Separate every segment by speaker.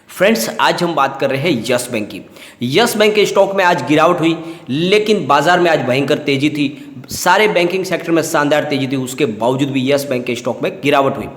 Speaker 1: Friends, आज हम बात कर रहे हैं यस बैंक की। यस बैंक के स्टॉक में आज गिरावट हुई, लेकिन बाजार में आज भयंकर तेजी थी। सारे बैंकिंग सेक्टर में शानदार तेजी थी, उसके बावजूद भी यस बैंक के स्टॉक में गिरावट हुई।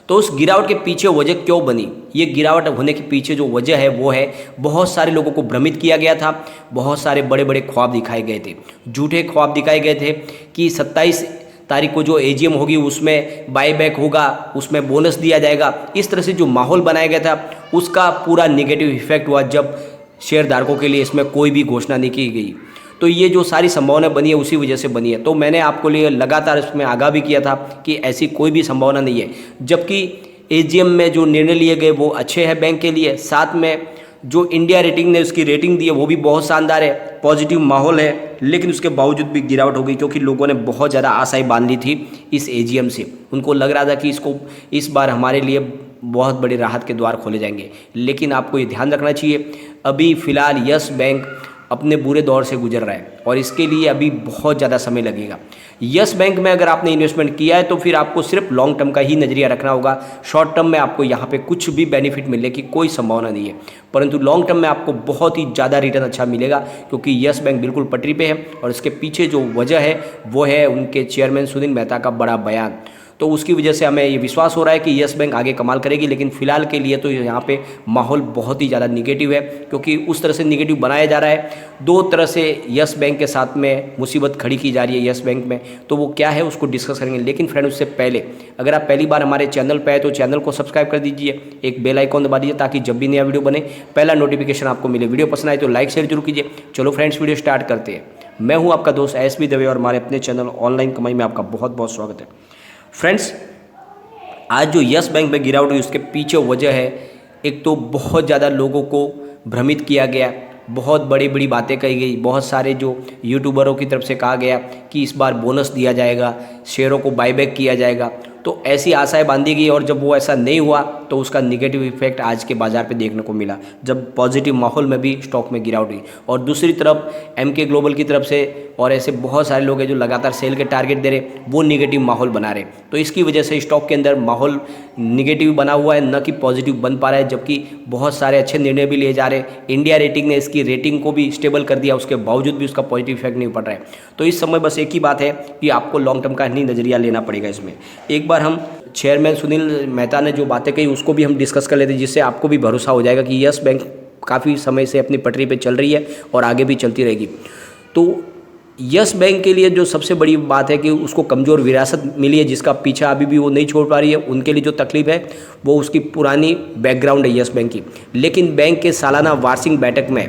Speaker 1: तो उस गिरावट के पीछे वजह क्यों बनी? ये गिरावट होने के पीछे जो वजह है वो है, बहुत सारे लोगों को भ्रमित किया गया था। बहुत सारे बड़े बड़े ख्वाब दिखाए गए थे, झूठे ख्वाब दिखाए गए थे कि 27 तारीख को जो एजीएम होगी उसमें बायबैक होगा, उसमें बोनस दिया जाएगा। इस तरह से जो माहौल बनाया गया था उसका पूरा नेगेटिव इफेक्ट हुआ जब शेयरधारकों के लिए इसमें कोई भी घोषणा नहीं की गई। तो ये जो सारी संभावना बनी है उसी वजह से बनी है। तो मैंने आपको लिए लगातार इसमें आगाह भी किया था कि ऐसी कोई भी संभावना नहीं है, जबकि एजीएम में जो निर्णय लिए गए वो अच्छे हैं बैंक के लिए। साथ में जो इंडिया रेटिंग ने उसकी रेटिंग दी है वो भी बहुत शानदार है, पॉजिटिव माहौल है। लेकिन उसके बावजूद भी गिरावट हो गई, क्योंकि लोगों ने बहुत ज़्यादा आशाएं बांध ली थी इस एजीएम से। उनको लग रहा था कि इस बार हमारे लिए बहुत बड़ी राहत के द्वार खोले जाएंगे। लेकिन आपको ये ध्यान रखना चाहिए, अभी फ़िलहाल यस बैंक अपने बुरे दौर से गुजर रहा है और इसके लिए अभी बहुत ज़्यादा समय लगेगा। यस बैंक में अगर आपने इन्वेस्टमेंट किया है तो फिर आपको सिर्फ लॉन्ग टर्म का ही नज़रिया रखना होगा। शॉर्ट टर्म में आपको यहाँ पे कुछ भी बेनिफिट मिलने की कोई संभावना नहीं है, परंतु लॉन्ग टर्म में आपको बहुत ही ज़्यादा रिटर्न अच्छा मिलेगा, क्योंकि यस बैंक बिल्कुल पटरी पे है। और इसके पीछे जो वजह है वो है उनके चेयरमैन सुनील मेहता का बड़ा बयान। तो उसकी वजह से हमें ये विश्वास हो रहा है कि यस बैंक आगे कमाल करेगी। लेकिन फिलहाल के लिए तो यहाँ पे माहौल बहुत ही ज़्यादा निगेटिव है, क्योंकि उस तरह से निगेटिव बनाया जा रहा है। दो तरह से यस बैंक के साथ में मुसीबत खड़ी की जा रही है यस बैंक में, तो वो क्या है उसको डिस्कस करेंगे। लेकिन फ्रेंड, उससे पहले अगर आप पहली बार हमारे चैनल पर आए तो चैनल को सब्सक्राइब कर दीजिए, एक बेल आइकॉन दबा दीजिए, ताकि जब भी नया वीडियो बने पहला नोटिफिकेशन आपको मिले। वीडियो पसंद आए तो लाइक शेयर जरूर कीजिए। चलो फ्रेंड्स, वीडियो स्टार्ट करते हैं। मैं हूँ आपका दोस्त एसबी दवे और हमारे अपने चैनल ऑनलाइन कमाई में आपका बहुत बहुत स्वागत है। फ्रेंड्स, आज जो यस बैंक में गिरावट हुई उसके पीछे वजह है, एक तो बहुत ज़्यादा लोगों को भ्रमित किया गया, बहुत बड़ी बड़ी बातें कही गई। बहुत सारे जो यूट्यूबरों की तरफ से कहा गया कि इस बार बोनस दिया जाएगा, शेयरों को बायबैक किया जाएगा, तो ऐसी आशाएं बांधी गई। और जब वो ऐसा नहीं हुआ तो उसका निगेटिव इफेक्ट आज के बाज़ार पे देखने को मिला, जब पॉजिटिव माहौल में भी स्टॉक में गिरावट हुई। और दूसरी तरफ एमके ग्लोबल की तरफ से और ऐसे बहुत सारे लोग हैं जो लगातार सेल के टारगेट दे रहे, वो निगेटिव माहौल बना रहे। तो इसकी वजह से स्टॉक के अंदर माहौल निगेटिव बना हुआ है, न कि पॉजिटिव बन पा रहा है। जबकि बहुत सारे अच्छे निर्णय भी लिए जा रहे हैं। इंडिया रेटिंग ने इसकी रेटिंग को भी स्टेबल कर दिया, उसके बावजूद भी उसका पॉजिटिव इफेक्ट नहीं पड़ रहा है। तो इस समय बस एक ही बात है कि आपको लॉन्ग टर्म का ही नज़रिया लेना पड़ेगा इसमें। एक बार हम चेयरमैन सुनील मेहता ने जो बातें कही उसको भी हम डिस्कस कर लेते हैं, जिससे आपको भी भरोसा हो जाएगा कि यस बैंक काफ़ी समय से अपनी पटरी पे चल रही है और आगे भी चलती रहेगी। तो यस बैंक के लिए जो सबसे बड़ी बात है कि उसको कमज़ोर विरासत मिली है, जिसका पीछा अभी भी वो नहीं छोड़ पा रही है। उनके लिए जो तकलीफ है वो उसकी पुरानी बैकग्राउंड है यस बैंक की। लेकिन बैंक के सालाना वार्षिक बैठक में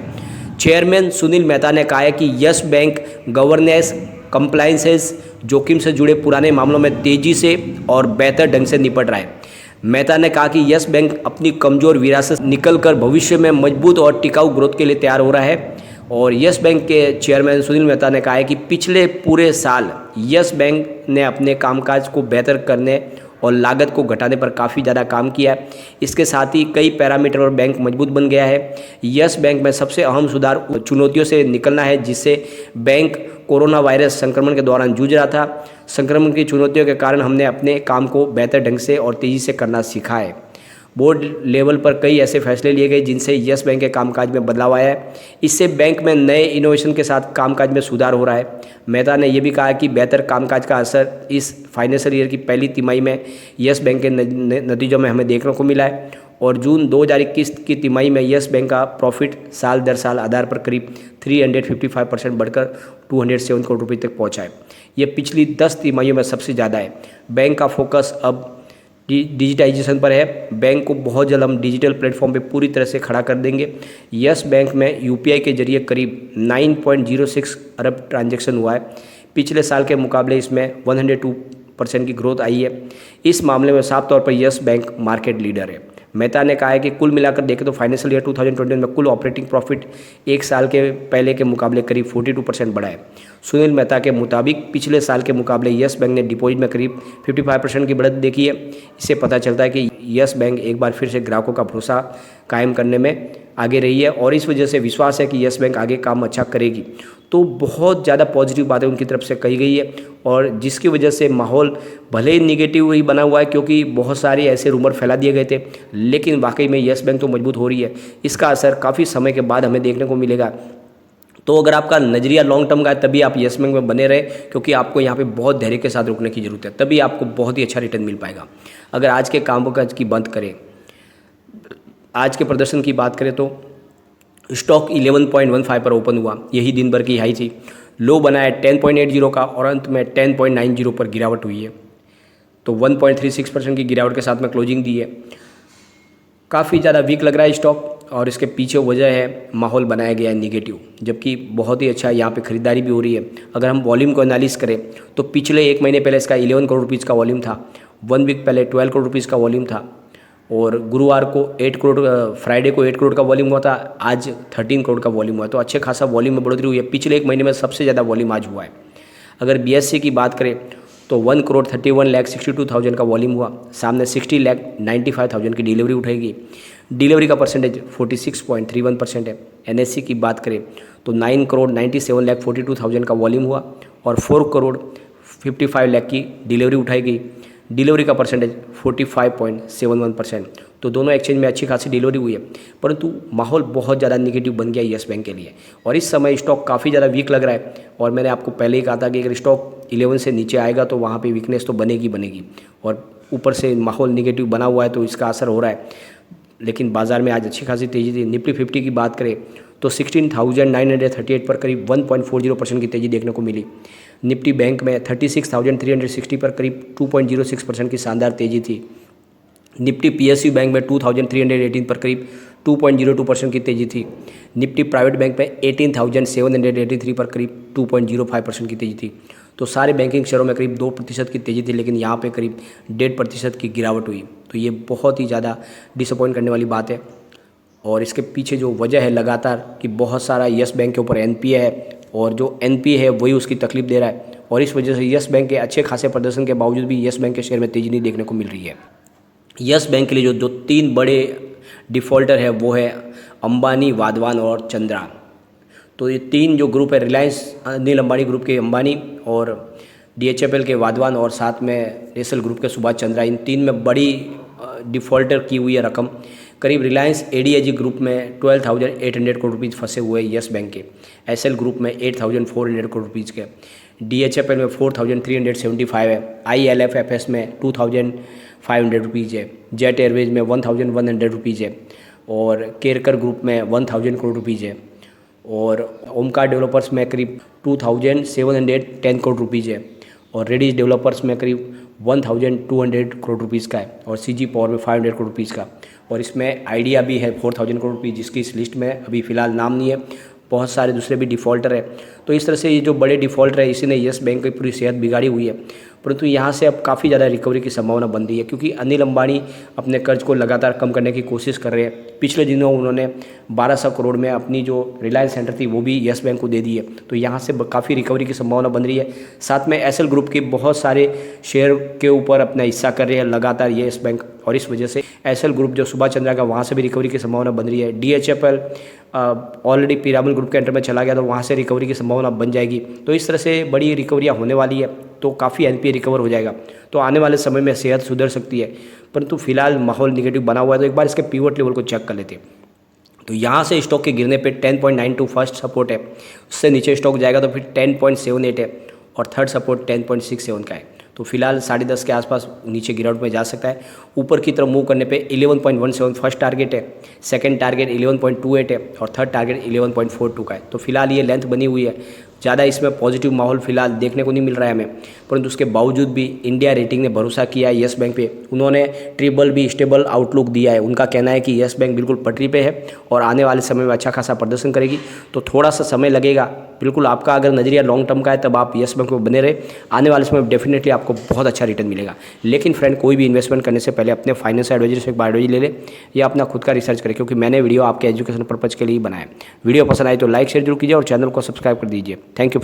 Speaker 1: चेयरमैन सुनील मेहता ने कहा है कि यस बैंक गवर्नेंस, कंप्लायंसेस, जोखिम से जुड़े पुराने मामलों में तेज़ी से और बेहतर ढंग से निपट रहा है। मेहता ने कहा कि यस बैंक अपनी कमज़ोर विरासत निकलकर भविष्य में मजबूत और टिकाऊ ग्रोथ के लिए तैयार हो रहा है। और यस बैंक के चेयरमैन सुनील मेहता ने कहा है कि पिछले पूरे साल यस बैंक ने अपने कामकाज को बेहतर करने और लागत को घटाने पर काफ़ी ज़्यादा काम किया है। इसके साथ ही कई पैरामीटर और बैंक मजबूत बन गया है। यस बैंक में सबसे अहम सुधार चुनौतियों से निकलना है, जिससे बैंक कोरोना वायरस संक्रमण के दौरान जूझ रहा था। संक्रमण की चुनौतियों के कारण हमने अपने काम को बेहतर ढंग से और तेज़ी से करना सीखा है। बोर्ड लेवल पर कई ऐसे फैसले लिए गए जिनसे यस बैंक के कामकाज में बदलाव आया है। इससे बैंक में नए इनोवेशन के साथ कामकाज में सुधार हो रहा है। मेहता ने यह भी कहा कि बेहतर कामकाज का असर इस फाइनेंशियल ईयर की पहली तिमाही में यस बैंक के नतीजों में हमें देखने को मिला है। और जून 2021 की तिमाही में यस बैंक का प्रॉफिट साल दर साल आधार पर करीब 355% बढ़कर 207 करोड़ रुपये तक पहुँचा है। ये पिछली 10 तिमाहियों में सबसे ज़्यादा है। बैंक का फोकस अब डिजिटाइजेशन पर है। बैंक को बहुत जल्द हम डिजिटल प्लेटफॉर्म पे पूरी तरह से खड़ा कर देंगे। यस बैंक में यूपीआई के जरिए करीब 9.06 अरब ट्रांजैक्शन हुआ है। पिछले साल के मुकाबले इसमें 102% की ग्रोथ आई है। इस मामले में साफ तौर पर यस बैंक मार्केट लीडर है। मेहता ने कहा है कि कुल मिलाकर देखें तो फाइनेंशियल ईयर 2020 में कुल ऑपरेटिंग प्रॉफिट एक साल के पहले के मुकाबले करीब 42% बढ़ा है। सुनील मेहता के मुताबिक पिछले साल के मुकाबले यस बैंक ने डिपॉजिट में करीब 55% की बढ़त देखी है। इससे पता चलता है कि यस बैंक एक बार फिर से ग्राहकों का भरोसा कायम करने में आगे रही है और इस वजह से विश्वास है कि यस बैंक आगे काम अच्छा करेगी। तो बहुत ज़्यादा पॉजिटिव बातें उनकी तरफ से कही गई है और जिसकी वजह से माहौल भले ही निगेटिव ही बना हुआ है, क्योंकि बहुत सारे ऐसे रूमर फैला दिए गए थे, लेकिन वाकई में यस बैंक तो मजबूत हो रही है। इसका असर काफ़ी समय के बाद हमें देखने को मिलेगा। तो अगर आपका नज़रिया लॉन्ग टर्म का है तभी आप यस बैंक में बने रहे, क्योंकि आपको यहाँ पे बहुत धैर्य के साथ रुकने की ज़रूरत है, तभी आपको बहुत ही अच्छा रिटर्न मिल पाएगा। अगर आज के कामकाज की बात करें, आज के प्रदर्शन की बात करें तो स्टॉक 11.15 पर ओपन हुआ, यही दिन भर की हाई थी। लो बना है 10.80 का और अंत में 10.90 पर गिरावट हुई है, तो 1.36% की गिरावट के साथ में क्लोजिंग दी है। काफ़ी ज़्यादा वीक लग रहा है स्टॉक और इसके पीछे वजह है माहौल बनाया गया है निगेटिव, जबकि बहुत ही अच्छा यहाँ पे ख़रीदारी भी हो रही है। अगर हम वॉल्यूम को एनालिस करें तो पिछले एक महीने पहले इसका 11 करोड़ रुपीज़ का वॉल्यूम था, 1 वीक पहले 12 करोड़ रुपीज़ का वॉल्यूम था और गुरुवार को 8 करोड़, फ्राइडे को 8 करोड़ का वॉल्यूम हुआ था, आज 13 करोड़ का वॉल्यूम हुआ है। तो अच्छे खासा वॉल्यूम में बढ़ोतरी हुई है। पिछले एक महीने में सबसे ज़्यादा वॉल्यूम आज हुआ है। अगर BSE की बात करें तो 1,31,62,000 का वॉल्यूम हुआ, सामने 60,95,000 की डिलीवरी उठाएगी। डिलीवरी का परसेंटेज 46.31% है। NSE की बात करें तो 9,97,42,000 का वॉल्यूम हुआ और 4,55 लाख की डिलीवरी उठाएगी। डिलीवरी का परसेंटेज 45.71%। तो दोनों एक्सचेंज में अच्छी खासी डिलीवरी हुई है, परंतु माहौल बहुत ज़्यादा निगेटिव बन गया यस बैंक के लिए और इस समय स्टॉक काफ़ी ज़्यादा वीक लग रहा है। और मैंने आपको पहले ही कहा था कि अगर स्टॉक 11 से नीचे आएगा तो वहाँ पे वीकनेस तो बनेगी और ऊपर से माहौल निगेटिव बना हुआ है तो इसका असर हो रहा है। लेकिन बाजार में आज अच्छी खासी तेज़ी थी। निफ्टी 50 की बात करें तो 16,938 पर करीब 1.40% की तेज़ी देखने को मिली। निफ्टी बैंक में 36,360 पर करीब 2.06% की शानदार तेज़ी थी। निफ्टी PSU बैंक में 2,318 पर करीब 2.02% की तेज़ी थी। निफ्टी प्राइवेट बैंक में 18,783 पर करीब 2.05% की तेज़ी थी। तो सारे बैंकिंग शेयरों में करीब 2% की तेज़ी थी, लेकिन यहाँ पे करीब 1.5% की गिरावट हुई। तो ये बहुत ही ज़्यादा डिसअपॉइंट करने वाली बात है और इसके पीछे जो वजह है लगातार कि बहुत सारा यस बैंक के ऊपर NPA है और जो NPA है वही उसकी तकलीफ दे रहा है और इस वजह से यस बैंक के अच्छे खासे प्रदर्शन के बावजूद भी यस बैंक के शेयर में तेज़ी नहीं देखने को मिल रही है। यस बैंक के लिए जो 3 बड़े डिफ़ॉल्टर है वो है अंबानी, वाधवान और चंद्रा। तो ये 3 जो ग्रुप है, रिलायंस अनिल अंबानी ग्रुप के अंबानी और DHFL के वाधवान और साथ में एसएल ग्रुप के सुभाष चंद्रा, इन 3 में बड़ी डिफ़ॉल्टर की हुई है रकम। करीब रिलायंस ADAG ग्रुप में 12,800 करोड़ रुपीज़ फंसे हुए यस बैंक के, एसएल ग्रुप में 8,400 करोड़ रुपीज़ के, DHFL में 4,375 है, ILFFS में 2,500 रुपीज़ है, जेट एयरवेज में 1,100 रुपीज़ है और केरकर ग्रुप में 1,000 करोड़ रुपीज़ है और ओमकार डेवलपर्स में करीब 2,710 करोड़ रुपीज़ है और रेडिस डेवलपर्स में करीब 1,200 करोड़ रुपीज़ का है और CG पावर में 500 करोड़ रुपीज़ का और इसमें आइडिया भी है 4,000 करोड़ रुपीज़, जिसकी इस लिस्ट में अभी फ़िलहाल नाम नहीं है। बहुत सारे दूसरे भी डिफ़ॉल्टर है। तो इस तरह से ये जो बड़े डिफ़ॉल्टर है इसी ने यस बैंक की पूरी सेहत बिगाड़ी हुई है, परंतु यहाँ से अब काफ़ी ज़्यादा रिकवरी की संभावना बन रही है क्योंकि अनिल अंबानी अपने कर्ज को लगातार कम करने की कोशिश कर रहे हैं। पिछले दिनों उन्होंने 1,200 करोड़ में अपनी जो रिलायंस सेंटर थी वो भी यस बैंक को दे दी है, तो यहाँ से काफ़ी रिकवरी की संभावना बन रही है। साथ में एसएल ग्रुप के बहुत सारे शेयर के ऊपर अपना हिस्सा कर रहे हैं लगातार यस बैंक और इस वजह से एसएल ग्रुप जो सुभाष चंद्रा का, वहाँ से भी रिकवरी की संभावना बन रही है। DHFL ऑलरेडी पिरामल ग्रुप के अंडर में चला गया तो वहाँ से रिकवरी की संभावना बन जाएगी। तो इस तरह से बड़ी रिकवरियाँ होने वाली है, तो काफ़ी NPA रिकवर हो जाएगा। तो आने वाले समय में सेहत सुधर सकती है, परंतु फिलहाल माहौल निगेटिव बना हुआ है। तो एक बार इसके पिवट लेवल को चेक कर लेते हैं। तो यहाँ से स्टॉक के गिरने पे 10.92 फर्स्ट सपोर्ट है, उससे नीचे स्टॉक जाएगा तो फिर 10.78 है और थर्ड सपोर्ट 10.67 का है। तो फिलहाल 10.5 के आसपास नीचे गिरावट में जा सकता है। ऊपर की तरफ मूव करने पे 11.17 फर्स्ट टारगेट है, सेकंड टारगेट 11.28 है और थर्ड टारगेट 11.42 का है। तो फिलहाल ये लेंथ बनी हुई है, ज़्यादा इसमें पॉजिटिव माहौल फिलहाल देखने को नहीं मिल रहा है हमें, परंतु उसके बावजूद भी इंडिया रेटिंग ने भरोसा किया है यस बैंक पे। उन्होंने BBB स्टेबल आउटलुक दिया है। उनका कहना है कि यस बैंक बिल्कुल पटरी पे है और आने वाले समय में अच्छा खासा प्रदर्शन करेगी। तो थोड़ा सा समय लगेगा, बिल्कुल आपका अगर नज़रिया लॉन्ग टर्म का है तब आप यस बैंक में बने रहे, आने वाले समय में डेफिनेटली आपको बहुत अच्छा रिटर्न मिलेगा। लेकिन फ्रेंड, कोई भी इन्वेस्टमेंट करने से पहले अपने फाइनेंशियल एडवाइजर से एक बार एडवाइजरी ले ले या अपना खुद का रिसर्च करें, क्योंकि मैंने वीडियो आपके एजुकेशन पर्पज़ के लिए बनाया है। वीडियो पसंद आए तो लाइक शेयर जरूर कीजिए और चैनल को सब्सक्राइब कर दीजिए। Thank you.